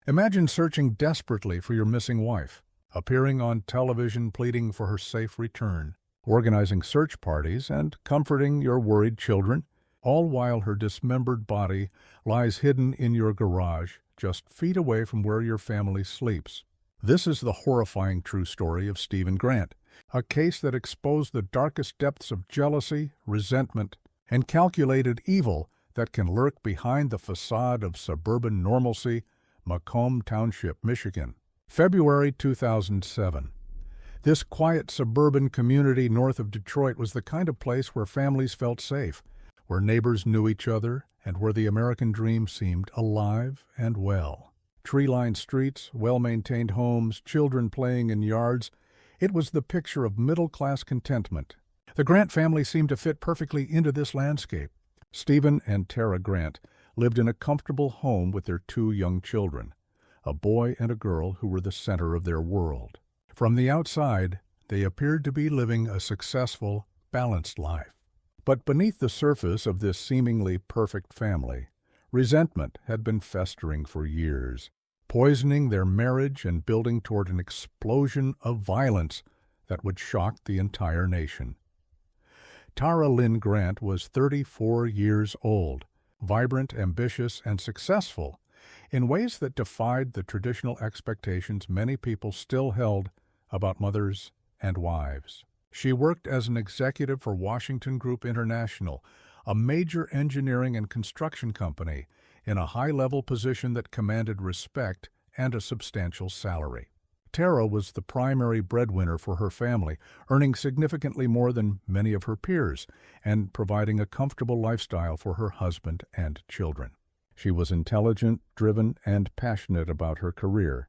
Imagine searching desperately for your missing wife, appearing on television pleading for her safe return, organizing search parties and comforting your worried children, all while her dismembered body lies hidden in your garage just feet away from where your family sleeps. This is the horrifying true story of Stephen Grant, a case that exposed the darkest depths of jealousy, resentment, and calculated evil that can lurk behind the facade of suburban normalcy, Macomb Township, Michigan. February 2007. This quiet suburban community north of Detroit was the kind of place where families felt safe, where neighbors knew each other, and where the American dream seemed alive and well. Tree-lined streets, well-maintained homes, children playing in yards. It was the picture of middle-class contentment. The Grant family seemed to fit perfectly into this landscape. Stephen and Tara Grant lived in a comfortable home with their 2 young children, a boy and a girl who were the center of their world. From the outside, they appeared to be living a successful, balanced life. But beneath the surface of this seemingly perfect family, resentment had been festering for years, poisoning their marriage and building toward an explosion of violence that would shock the entire nation. Tara Lynn Grant was 34 years old, vibrant, ambitious, and successful in ways that defied the traditional expectations many people still held about mothers and wives. She worked as an executive for Washington Group International, a major engineering and construction company, in a high-level position that commanded respect and a substantial salary. Tara was the primary breadwinner for her family, earning significantly more than many of her peers and providing a comfortable lifestyle for her husband and children. She was intelligent, driven, and passionate about her career,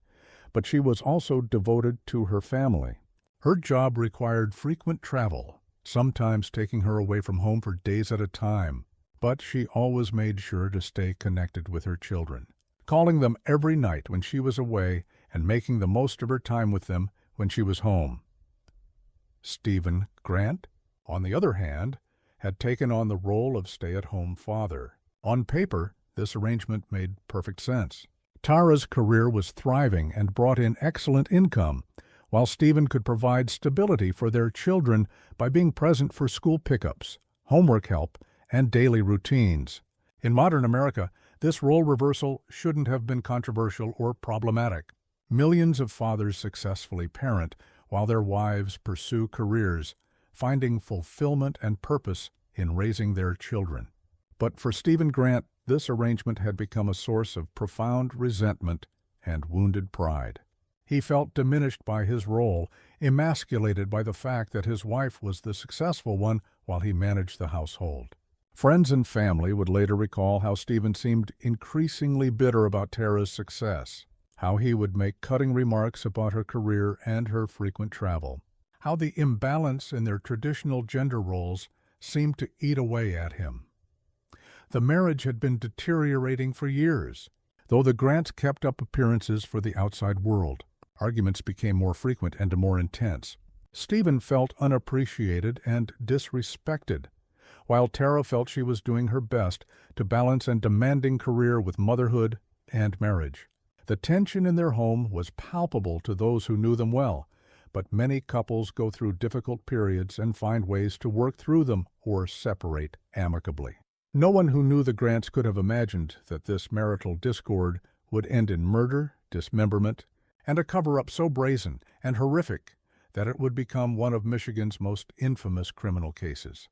but she was also devoted to her family. Her job required frequent travel, sometimes taking her away from home for days at a time, but she always made sure to stay connected with her children, calling them every night when she was away and making the most of her time with them when she was home. Stephen Grant, on the other hand, had taken on the role of stay-at-home father. On paper, this arrangement made perfect sense. Tara's career was thriving and brought in excellent income, while Stephen could provide stability for their children by being present for school pickups, homework help, and daily routines. In modern America, this role reversal shouldn't have been controversial or problematic. Millions of fathers successfully parent while their wives pursue careers, finding fulfillment and purpose in raising their children. But for Stephen Grant, this arrangement had become a source of profound resentment and wounded pride. He felt diminished by his role, emasculated by the fact that his wife was the successful one while he managed the household. Friends and family would later recall how Stephen seemed increasingly bitter about Tara's success, how he would make cutting remarks about her career and her frequent travel, how the imbalance in their traditional gender roles seemed to eat away at him. The marriage had been deteriorating for years. Though the Grants kept up appearances for the outside world, arguments became more frequent and more intense. Stephen felt unappreciated and disrespected, while Tara felt she was doing her best to balance a demanding career with motherhood and marriage. The tension in their home was palpable to those who knew them well, but many couples go through difficult periods and find ways to work through them or separate amicably. No one who knew the Grants could have imagined that this marital discord would end in murder, dismemberment, and a cover-up so brazen and horrific that it would become one of Michigan's most infamous criminal cases.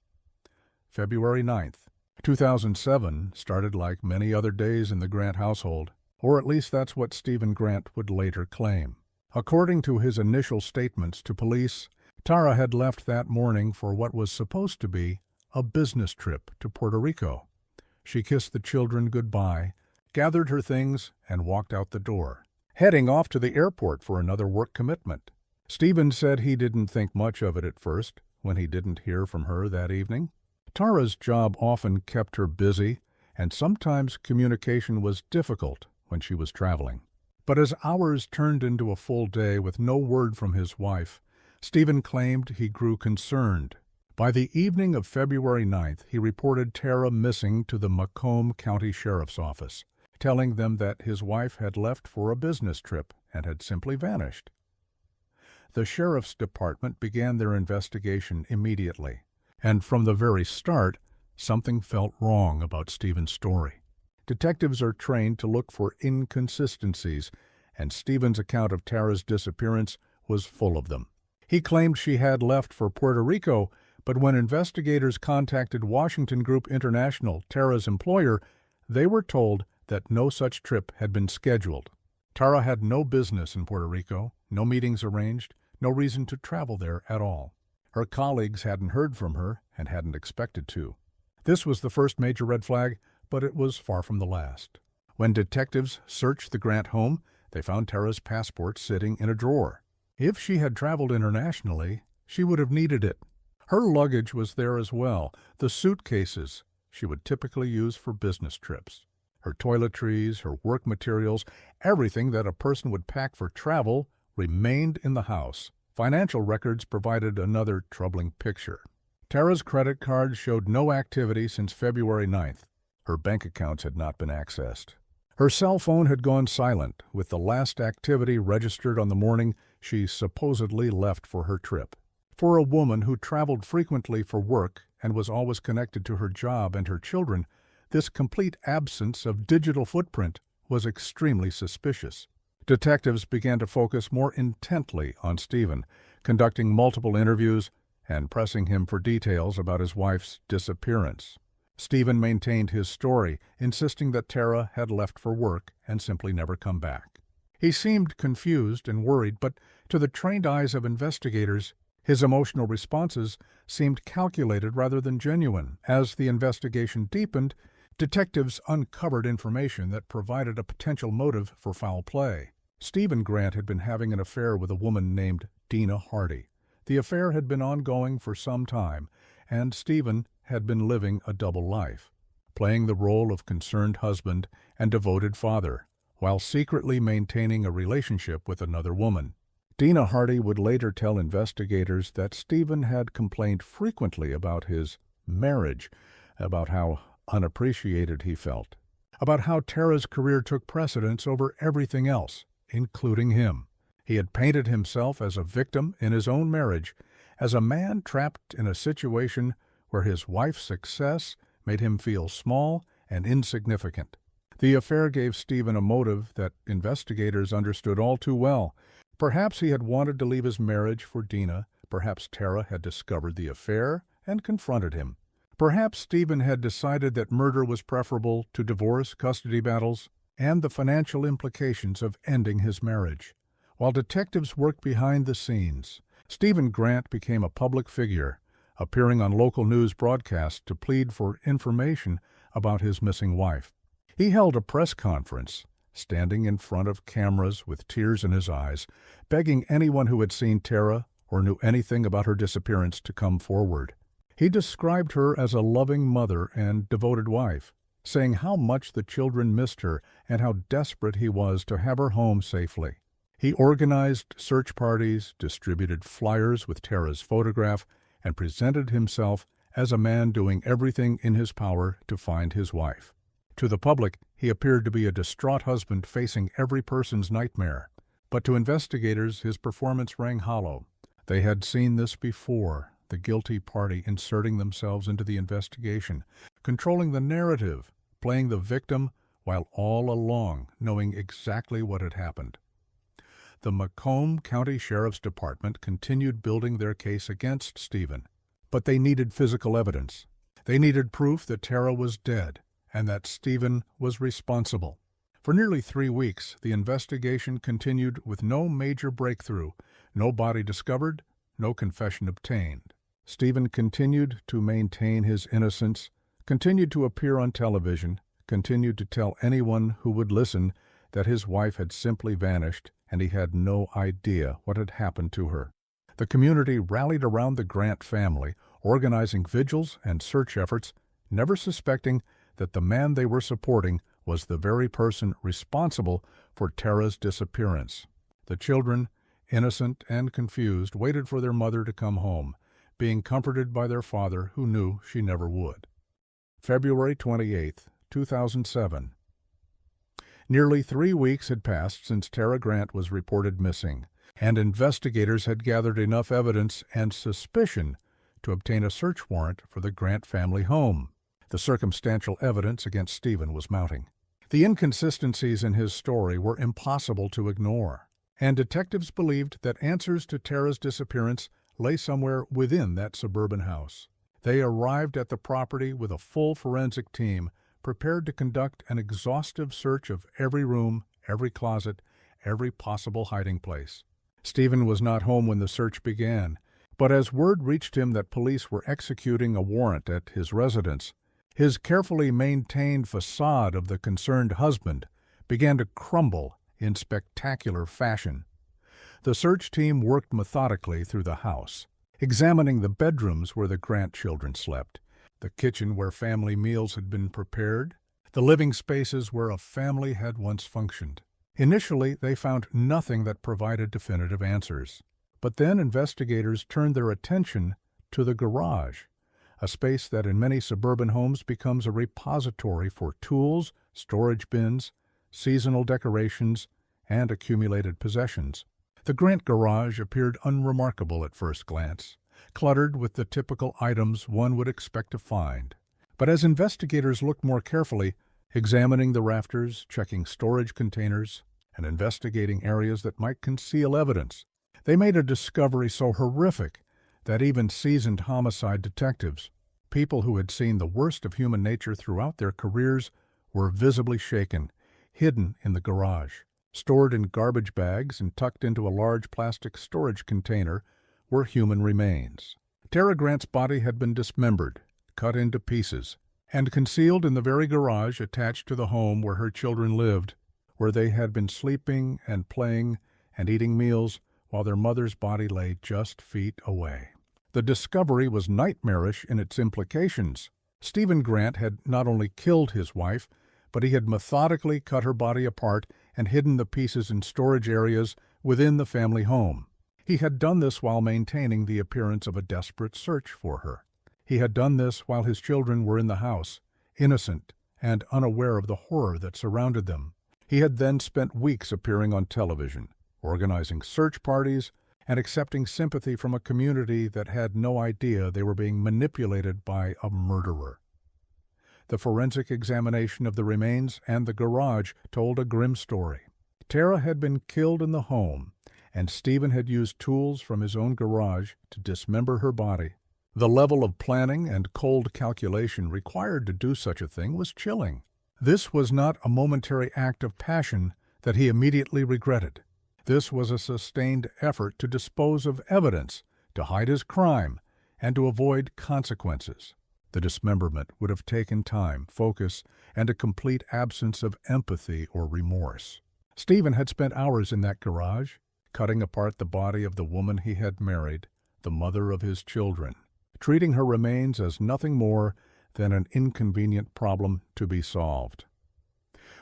February 9th, 2007 started like many other days in the Grant household, or at least that's what Stephen Grant would later claim. According to his initial statements to police, Tara had left that morning for what was supposed to be a business trip to Puerto Rico. She kissed the children goodbye, gathered her things, and walked out the door, heading off to the airport for another work commitment. Stephen said he didn't think much of it at first when he didn't hear from her that evening. Tara's job often kept her busy, and sometimes communication was difficult when she was traveling. But as hours turned into a full day with no word from his wife, Stephen claimed he grew concerned. By the evening of February 9th, he reported Tara missing to the Macomb County Sheriff's Office, telling them that his wife had left for a business trip and had simply vanished. The sheriff's department began their investigation immediately, and from the very start, something felt wrong about Stephen's story. Detectives are trained to look for inconsistencies, and Stephen's account of Tara's disappearance was full of them. He claimed she had left for Puerto Rico, but when investigators contacted Washington Group International, Tara's employer, they were told that no such trip had been scheduled. Tara had no business in Puerto Rico, no meetings arranged, no reason to travel there at all. Her colleagues hadn't heard from her and hadn't expected to. This was the first major red flag, but it was far from the last. When detectives searched the Grant home, they found Tara's passport sitting in a drawer. If she had traveled internationally, she would have needed it. Her luggage was there as well, the suitcases she would typically use for business trips. Her toiletries, her work materials, everything that a person would pack for travel remained in the house. Financial records provided another troubling picture. Tara's credit card showed no activity since February 9th. Her bank accounts had not been accessed. Her cell phone had gone silent, with the last activity registered on the morning she supposedly left for her trip. For a woman who traveled frequently for work and was always connected to her job and her children, this complete absence of digital footprint was extremely suspicious. Detectives began to focus more intently on Stephen, conducting multiple interviews and pressing him for details about his wife's disappearance. Stephen maintained his story, insisting that Tara had left for work and simply never come back. He seemed confused and worried, but to the trained eyes of investigators, his emotional responses seemed calculated rather than genuine. As the investigation deepened, detectives uncovered information that provided a potential motive for foul play. Stephen Grant had been having an affair with a woman named Dina Hardy. The affair had been ongoing for some time, and Stephen had been living a double life, playing the role of concerned husband and devoted father, while secretly maintaining a relationship with another woman. Dina Hardy would later tell investigators that Stephen had complained frequently about his marriage, about how unappreciated he felt, about how Tara's career took precedence over everything else, including him. He had painted himself as a victim in his own marriage, as a man trapped in a situation where his wife's success made him feel small and insignificant. The affair gave Stephen a motive that investigators understood all too well. Perhaps he had wanted to leave his marriage for Dina. Perhaps Tara had discovered the affair and confronted him. Perhaps Stephen had decided that murder was preferable to divorce, custody battles, and the financial implications of ending his marriage. While detectives worked behind the scenes, Stephen Grant became a public figure, appearing on local news broadcasts to plead for information about his missing wife. He held a press conference, standing in front of cameras with tears in his eyes, begging anyone who had seen Tara or knew anything about her disappearance to come forward. He described her as a loving mother and devoted wife, saying how much the children missed her and how desperate he was to have her home safely. He organized search parties, distributed flyers with Tara's photograph, and presented himself as a man doing everything in his power to find his wife. To the public, he appeared to be a distraught husband facing every person's nightmare. But to investigators, his performance rang hollow. They had seen this before, the guilty party inserting themselves into the investigation, controlling the narrative, playing the victim, while all along knowing exactly what had happened. The Macomb County Sheriff's Department continued building their case against Stephen, but they needed physical evidence. They needed proof that Tara was dead and that Stephen was responsible. For nearly 3 weeks, the investigation continued with no major breakthrough, no body discovered, no confession obtained. Stephen continued to maintain his innocence, continued to appear on television, continued to tell anyone who would listen that his wife had simply vanished and he had no idea what had happened to her. The community rallied around the Grant family, organizing vigils and search efforts, never suspecting that the man they were supporting was the very person responsible for Tara's disappearance. The children, innocent and confused, waited for their mother to come home, being comforted by their father who knew she never would. February 28, 2007. Nearly 3 weeks had passed since Tara Grant was reported missing, and investigators had gathered enough evidence and suspicion to obtain a search warrant for the Grant family home. The circumstantial evidence against Stephen was mounting. The inconsistencies in his story were impossible to ignore, and detectives believed that answers to Tara's disappearance lay somewhere within that suburban house. They arrived at the property with a full forensic team, prepared to conduct an exhaustive search of every room, every closet, every possible hiding place. Stephen was not home when the search began, but as word reached him that police were executing a warrant at his residence, his carefully maintained facade of the concerned husband began to crumble in spectacular fashion. The search team worked methodically through the house, examining the bedrooms where the Grant children slept, the kitchen where family meals had been prepared, the living spaces where a family had once functioned. Initially, they found nothing that provided definitive answers. But then investigators turned their attention to the garage, a space that in many suburban homes becomes a repository for tools, storage bins, seasonal decorations, and accumulated possessions. The Grant garage appeared unremarkable at first glance, cluttered with the typical items one would expect to find. But as investigators looked more carefully, examining the rafters, checking storage containers, and investigating areas that might conceal evidence, they made a discovery so horrific that even seasoned homicide detectives, people who had seen the worst of human nature throughout their careers, were visibly shaken. Hidden in the garage, stored in garbage bags and tucked into a large plastic storage container, were human remains. Tara Grant's body had been dismembered, cut into pieces, and concealed in the very garage attached to the home where her children lived, where they had been sleeping and playing and eating meals while their mother's body lay just feet away. The discovery was nightmarish in its implications. Stephen Grant had not only killed his wife, but he had methodically cut her body apart and hidden the pieces in storage areas within the family home. He had done this while maintaining the appearance of a desperate search for her. He had done this while his children were in the house, innocent and unaware of the horror that surrounded them. He had then spent weeks appearing on television, organizing search parties, and accepting sympathy from a community that had no idea they were being manipulated by a murderer. The forensic examination of the remains and the garage told a grim story. Tara had been killed in the home, and Stephen had used tools from his own garage to dismember her body. The level of planning and cold calculation required to do such a thing was chilling. This was not a momentary act of passion that he immediately regretted. This was a sustained effort to dispose of evidence, to hide his crime, and to avoid consequences. The dismemberment would have taken time, focus, and a complete absence of empathy or remorse. Stephen had spent hours in that garage, cutting apart the body of the woman he had married, the mother of his children, treating her remains as nothing more than an inconvenient problem to be solved.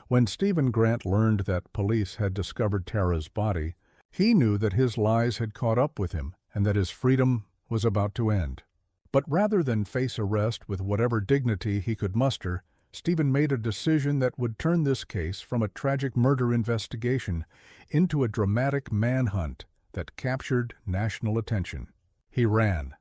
When Stephen Grant learned that police had discovered Tara's body, he knew that his lies had caught up with him and that his freedom was about to end. But rather than face arrest with whatever dignity he could muster, Stephen made a decision that would turn this case from a tragic murder investigation into a dramatic manhunt that captured national attention. He ran.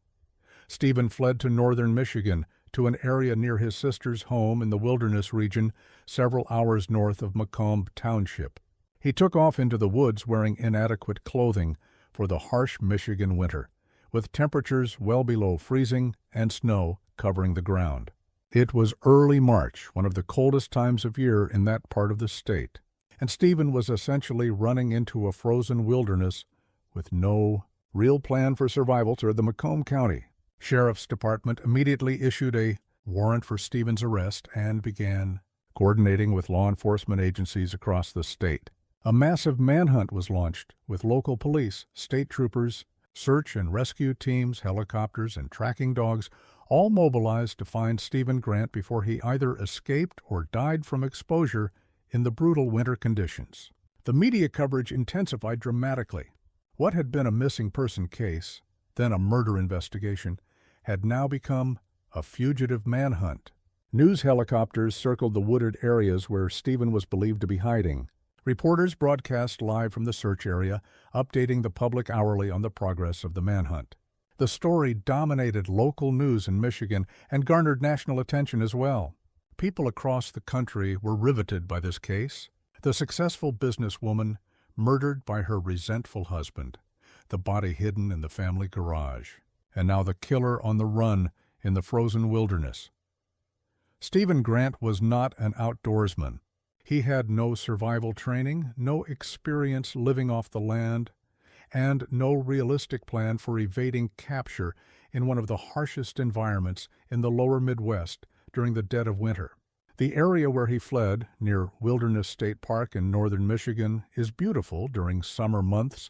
Stephen fled to northern Michigan, to an area near his sister's home in the wilderness region, several hours north of Macomb Township. He took off into the woods wearing inadequate clothing for the harsh Michigan winter, with temperatures well below freezing and snow covering the ground. It was early March, one of the coldest times of year in that part of the state, and Stephen was essentially running into a frozen wilderness with no real plan for survival through the Macomb County Sheriff's Department immediately issued a warrant for Stephen's arrest and began coordinating with law enforcement agencies across the state. A massive manhunt was launched with local police, state troopers, search and rescue teams, helicopters, and tracking dogs, all mobilized to find Stephen Grant before he either escaped or died from exposure in the brutal winter conditions. The media coverage intensified dramatically. What had been a missing person case, then a murder investigation, had now become a fugitive manhunt. News helicopters circled the wooded areas where Stephen was believed to be hiding. Reporters broadcast live from the search area, updating the public hourly on the progress of the manhunt. The story dominated local news in Michigan and garnered national attention as well. People across the country were riveted by this case. The successful businesswoman murdered by her resentful husband, the body hidden in the family garage, and now the killer on the run in the frozen wilderness. Stephen Grant was not an outdoorsman. He had no survival training, no experience living off the land, and no realistic plan for evading capture in one of the harshest environments in the lower Midwest during the dead of winter. The area where he fled, near Wilderness State Park in northern Michigan, is beautiful during summer months,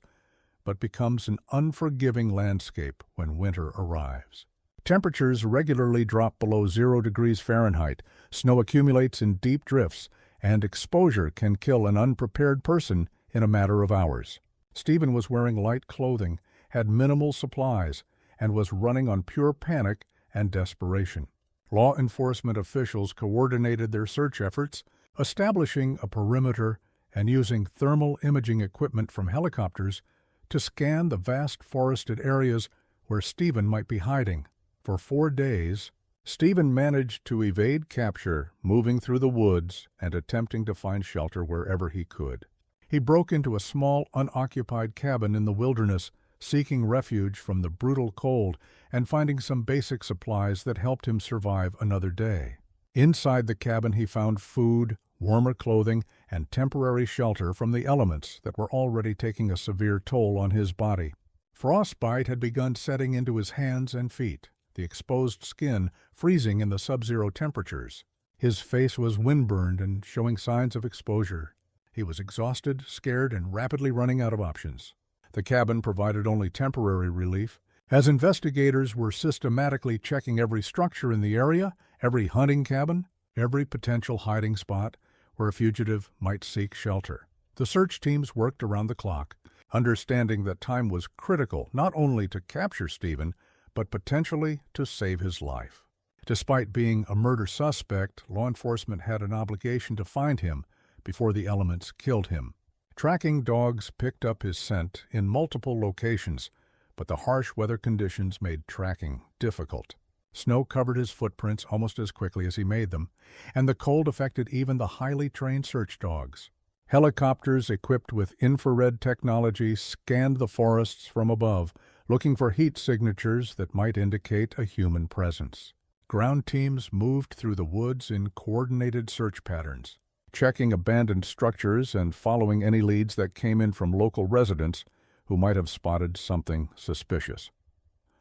but becomes an unforgiving landscape when winter arrives. Temperatures regularly drop below 0 degrees Fahrenheit, snow accumulates in deep drifts, and exposure can kill an unprepared person in a matter of hours. Stephen was wearing light clothing, had minimal supplies, and was running on pure panic and desperation. Law enforcement officials coordinated their search efforts, establishing a perimeter and using thermal imaging equipment from helicopters to scan the vast forested areas where Stephen might be hiding. For 4 days, Stephen managed to evade capture, moving through the woods and attempting to find shelter wherever he could. He broke into a small, unoccupied cabin in the wilderness, seeking refuge from the brutal cold and finding some basic supplies that helped him survive another day. Inside the cabin he found food, warmer clothing, and temporary shelter from the elements that were already taking a severe toll on his body. Frostbite had begun setting into his hands and feet, the exposed skin freezing in the sub-zero temperatures. His face was windburned and showing signs of exposure. He was exhausted, scared, and rapidly running out of options. The cabin provided only temporary relief, as investigators were systematically checking every structure in the area, every hunting cabin, every potential hiding spot where a fugitive might seek shelter. The search teams worked around the clock, understanding that time was critical not only to capture Stephen, but potentially to save his life. Despite being a murder suspect, law enforcement had an obligation to find him before the elements killed him. Tracking dogs picked up his scent in multiple locations, but the harsh weather conditions made tracking difficult. Snow covered his footprints almost as quickly as he made them, and the cold affected even the highly trained search dogs. Helicopters equipped with infrared technology scanned the forests from above, looking for heat signatures that might indicate a human presence. Ground teams moved through the woods in coordinated search patterns, checking abandoned structures and following any leads that came in from local residents who might have spotted something suspicious.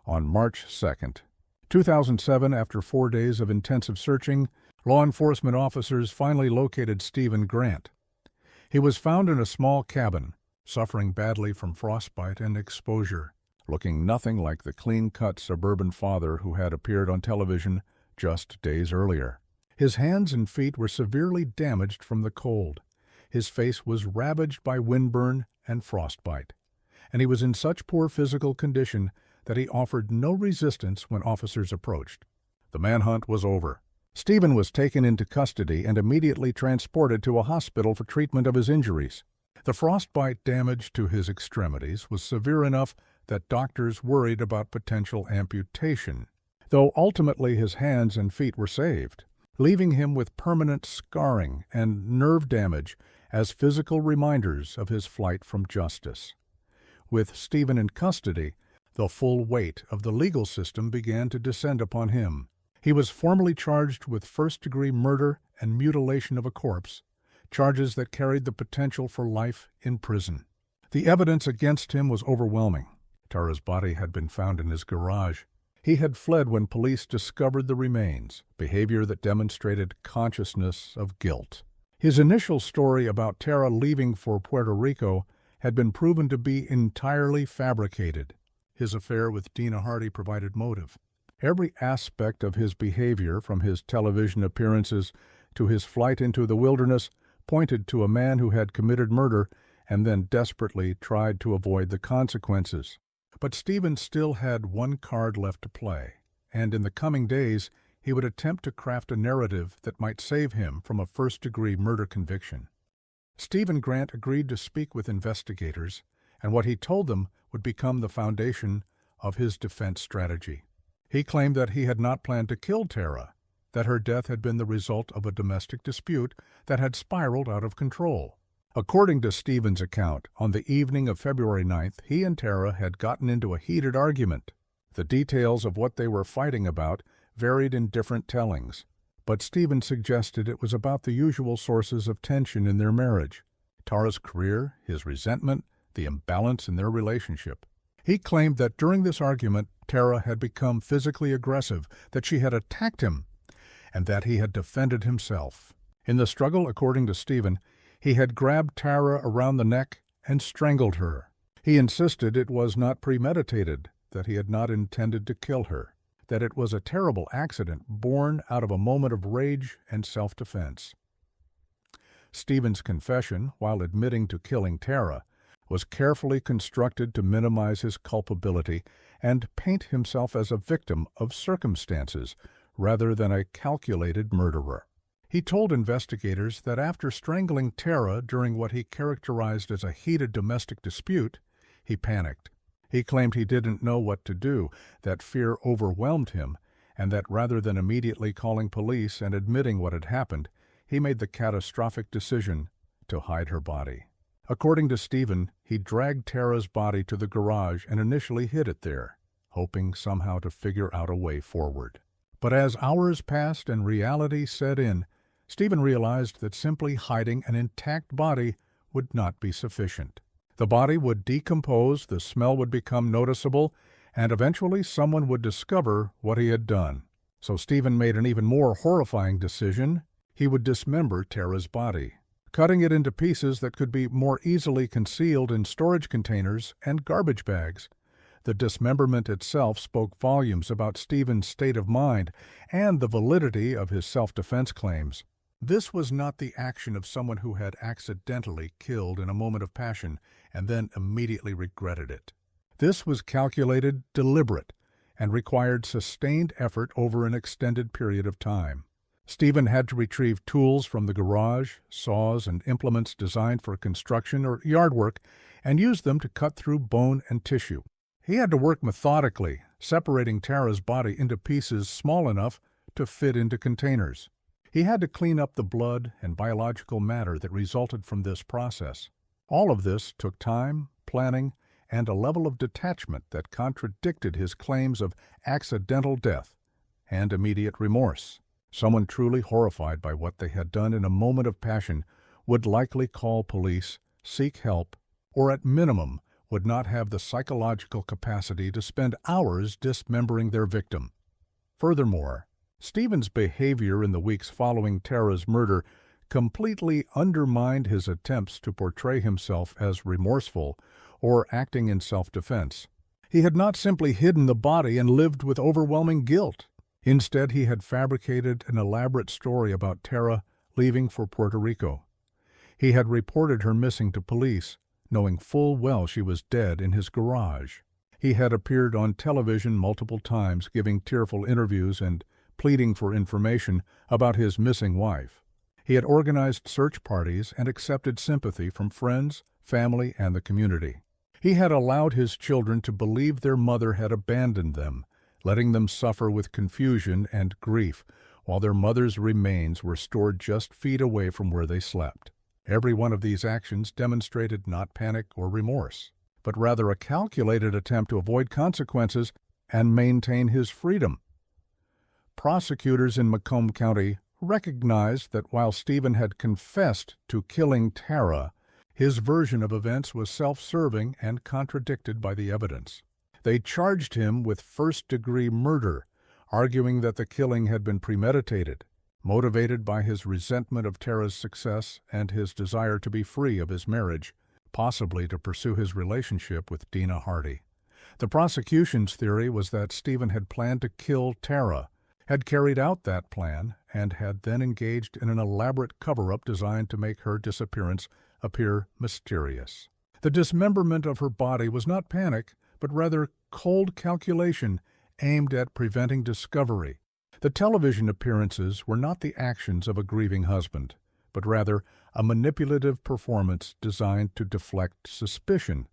On March 2nd, 2007, after 4 days of intensive searching, law enforcement officers finally located Stephen Grant. He was found in a small cabin, suffering badly from frostbite and exposure, looking nothing like the clean-cut suburban father who had appeared on television just days earlier. His hands and feet were severely damaged from the cold. His face was ravaged by windburn and frostbite, and he was in such poor physical condition that he offered no resistance when officers approached. The manhunt was over. Stephen was taken into custody and immediately transported to a hospital for treatment of his injuries. The frostbite damage to his extremities was severe enough that doctors worried about potential amputation, though ultimately his hands and feet were saved, leaving him with permanent scarring and nerve damage as physical reminders of his flight from justice. With Stephen in custody, the full weight of the legal system began to descend upon him. He was formally charged with first-degree murder and mutilation of a corpse, charges that carried the potential for life in prison. The evidence against him was overwhelming. Tara's body had been found in his garage. He had fled when police discovered the remains, behavior that demonstrated consciousness of guilt. His initial story about Tara leaving for Puerto Rico had been proven to be entirely fabricated. His affair with Dina Hardy provided motive. Every aspect of his behavior, from his television appearances to his flight into the wilderness, pointed to a man who had committed murder and then desperately tried to avoid the consequences. But Stephen still had one card left to play, and in the coming days he would attempt to craft a narrative that might save him from a first-degree murder conviction. Stephen Grant agreed to speak with investigators, and what he told them would become the foundation of his defense strategy. He claimed that he had not planned to kill Tara, that her death had been the result of a domestic dispute that had spiraled out of control. According to Stephen's account, on the evening of February 9th, he and Tara had gotten into a heated argument. The details of what they were fighting about varied in different tellings, but Stephen suggested it was about the usual sources of tension in their marriage: Tara's career, his resentment, the imbalance in their relationship. He claimed that during this argument, Tara had become physically aggressive, that she had attacked him, and that he had defended himself. In the struggle, according to Stephen, he had grabbed Tara around the neck and strangled her. He insisted it was not premeditated, that he had not intended to kill her, that it was a terrible accident born out of a moment of rage and self-defense. Stephen's confession, while admitting to killing Tara, was carefully constructed to minimize his culpability and paint himself as a victim of circumstances rather than a calculated murderer. He told investigators that after strangling Tara during what he characterized as a heated domestic dispute, he panicked. He claimed he didn't know what to do, that fear overwhelmed him, and that rather than immediately calling police and admitting what had happened, he made the catastrophic decision to hide her body. According to Stephen, he dragged Tara's body to the garage and initially hid it there, hoping somehow to figure out a way forward. But as hours passed and reality set in, Stephen realized that simply hiding an intact body would not be sufficient. The body would decompose, the smell would become noticeable, and eventually someone would discover what he had done. So Stephen made an even more horrifying decision. He would dismember Tara's body, cutting it into pieces that could be more easily concealed in storage containers and garbage bags. The dismemberment itself spoke volumes about Stephen's state of mind and the validity of his self-defense claims. This was not the action of someone who had accidentally killed in a moment of passion and then immediately regretted it. This was calculated, deliberate, and required sustained effort over an extended period of time. Stephen had to retrieve tools from the garage, saws and implements designed for construction or yard work, and use them to cut through bone and tissue. He had to work methodically, separating Tara's body into pieces small enough to fit into containers. He had to clean up the blood and biological matter that resulted from this process. All of this took time, planning, and a level of detachment that contradicted his claims of accidental death and immediate remorse. Someone truly horrified by what they had done in a moment of passion would likely call police, seek help, or at minimum would not have the psychological capacity to spend hours dismembering their victim. Furthermore, Stephen's behavior in the weeks following Tara's murder completely undermined his attempts to portray himself as remorseful or acting in self-defense. He had not simply hidden the body and lived with overwhelming guilt. Instead, he had fabricated an elaborate story about Tara leaving for Puerto Rico. He had reported her missing to police, knowing full well she was dead in his garage. He had appeared on television multiple times, giving tearful interviews and pleading for information about his missing wife. He had organized search parties and accepted sympathy from friends, family, and the community. He had allowed his children to believe their mother had abandoned them, letting them suffer with confusion and grief while their mother's remains were stored just feet away from where they slept. Every one of these actions demonstrated not panic or remorse, but rather a calculated attempt to avoid consequences and maintain his freedom. Prosecutors in Macomb County recognized that while Stephen had confessed to killing Tara, his version of events was self-serving and contradicted by the evidence. They charged him with first-degree murder, arguing that the killing had been premeditated, motivated by his resentment of Tara's success and his desire to be free of his marriage, possibly to pursue his relationship with Dina Hardy. The prosecution's theory was that Stephen had planned to kill Tara, had carried out that plan, and had then engaged in an elaborate cover-up designed to make her disappearance appear mysterious. The dismemberment of her body was not panic, but rather cold calculation aimed at preventing discovery. The television appearances were not the actions of a grieving husband, but rather a manipulative performance designed to deflect suspicion.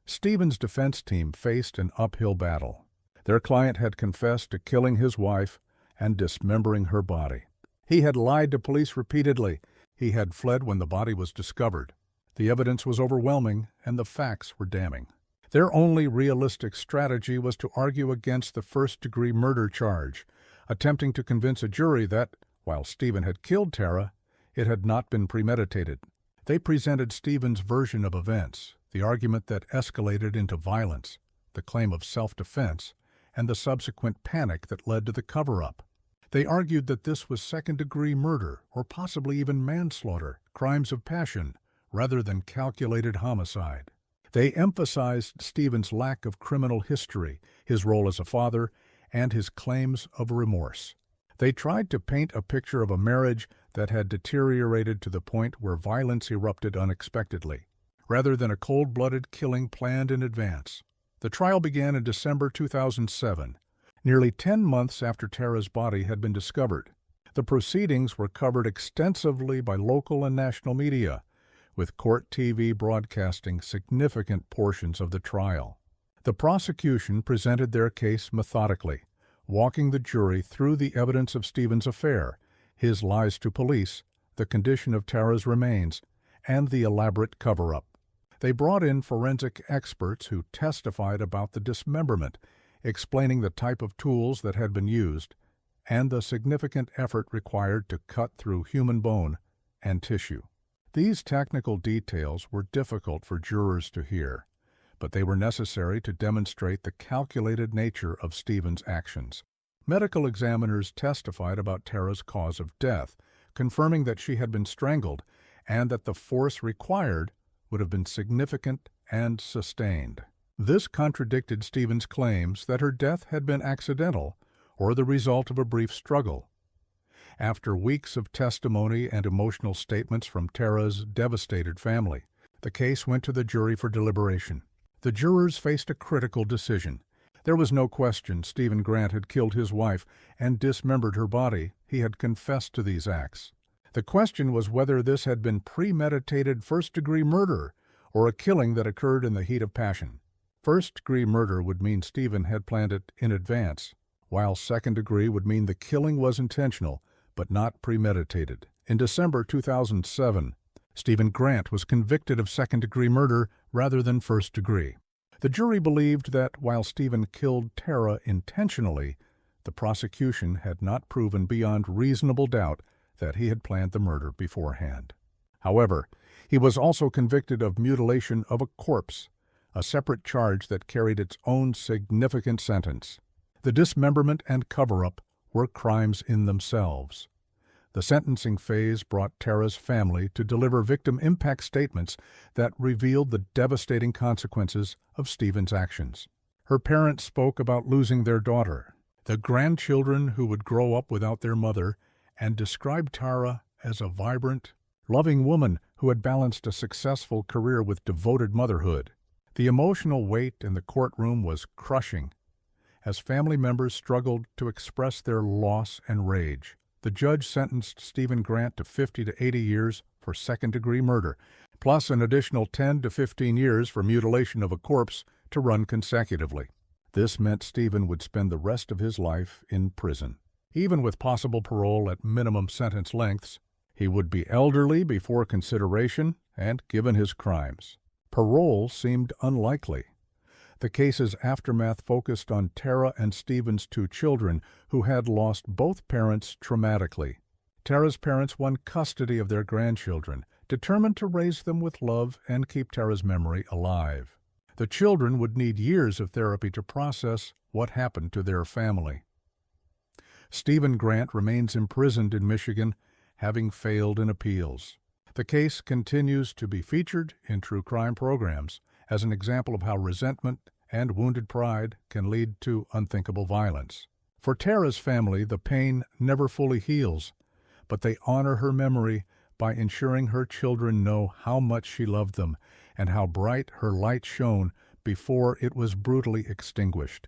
Stephen's defense team faced an uphill battle. Their client had confessed to killing his wife and dismembering her body. He had lied to police repeatedly. He had fled when the body was discovered. The evidence was overwhelming, and the facts were damning. Their only realistic strategy was to argue against the first-degree murder charge, attempting to convince a jury that, while Stephen had killed Tara, it had not been premeditated. They presented Stephen's version of events, the argument that escalated into violence, the claim of self-defense, and the subsequent panic that led to the cover-up. They argued that this was second-degree murder, or possibly even manslaughter, crimes of passion, rather than calculated homicide. They emphasized Stephen's lack of criminal history, his role as a father, and his claims of remorse. They tried to paint a picture of a marriage that had deteriorated to the point where violence erupted unexpectedly, rather than a cold-blooded killing planned in advance. The trial began in December 2007, nearly 10 months after Tara's body had been discovered. The proceedings were covered extensively by local and national media, with court TV broadcasting significant portions of the trial. The prosecution presented their case methodically, walking the jury through the evidence of Stephen's affair, his lies to police, the condition of Tara's remains, and the elaborate cover-up. They brought in forensic experts who testified about the dismemberment, explaining the type of tools that had been used, and the significant effort required to cut through human bone and tissue. These technical details were difficult for jurors to hear, but they were necessary to demonstrate the calculated nature of Stephen's actions. Medical examiners testified about Tara's cause of death, confirming that she had been strangled and that the force required would have been significant and sustained. This contradicted Stephen's claims that her death had been accidental or the result of a brief struggle. After weeks of testimony and emotional statements from Tara's devastated family, the case went to the jury for deliberation. The jurors faced a critical decision. There was no question Stephen Grant had killed his wife and dismembered her body. He had confessed to these acts. The question was whether this had been premeditated first-degree murder or a killing that occurred in the heat of passion. First-degree murder would mean Stephen had planned it in advance, while second-degree would mean the killing was intentional but not premeditated. In December 2007, Stephen Grant was convicted of second-degree murder rather than first-degree. The jury believed that while Stephen killed Tara intentionally, the prosecution had not proven beyond reasonable doubt that he had planned the murder beforehand. However, he was also convicted of mutilation of a corpse, a separate charge that carried its own significant sentence. The dismemberment and cover-up were crimes in themselves. The sentencing phase brought Tara's family to deliver victim impact statements that revealed the devastating consequences of Stephen's actions. Her parents spoke about losing their daughter, the grandchildren who would grow up without their mother, and described Tara as a vibrant, loving woman who had balanced a successful career with devoted motherhood. The emotional weight in the courtroom was crushing. As family members struggled to express their loss and rage, the judge sentenced Stephen Grant to 50 to 80 years for second-degree murder, plus an additional 10 to 15 years for mutilation of a corpse to run consecutively. This meant Stephen would spend the rest of his life in prison. Even with possible parole at minimum sentence lengths, he would be elderly before consideration and given his crimes. Parole seemed unlikely. The case's aftermath focused on Tara and Stephen's 2 children who had lost both parents traumatically. Tara's parents won custody of their grandchildren, determined to raise them with love and keep Tara's memory alive. The children would need years of therapy to process what happened to their family. Stephen Grant remains imprisoned in Michigan, having failed in appeals. The case continues to be featured in true crime programs as an example of how resentment and wounded pride can lead to unthinkable violence. For Tara's family, the pain never fully heals, but they honor her memory by ensuring her children know how much she loved them and how bright her light shone before it was brutally extinguished.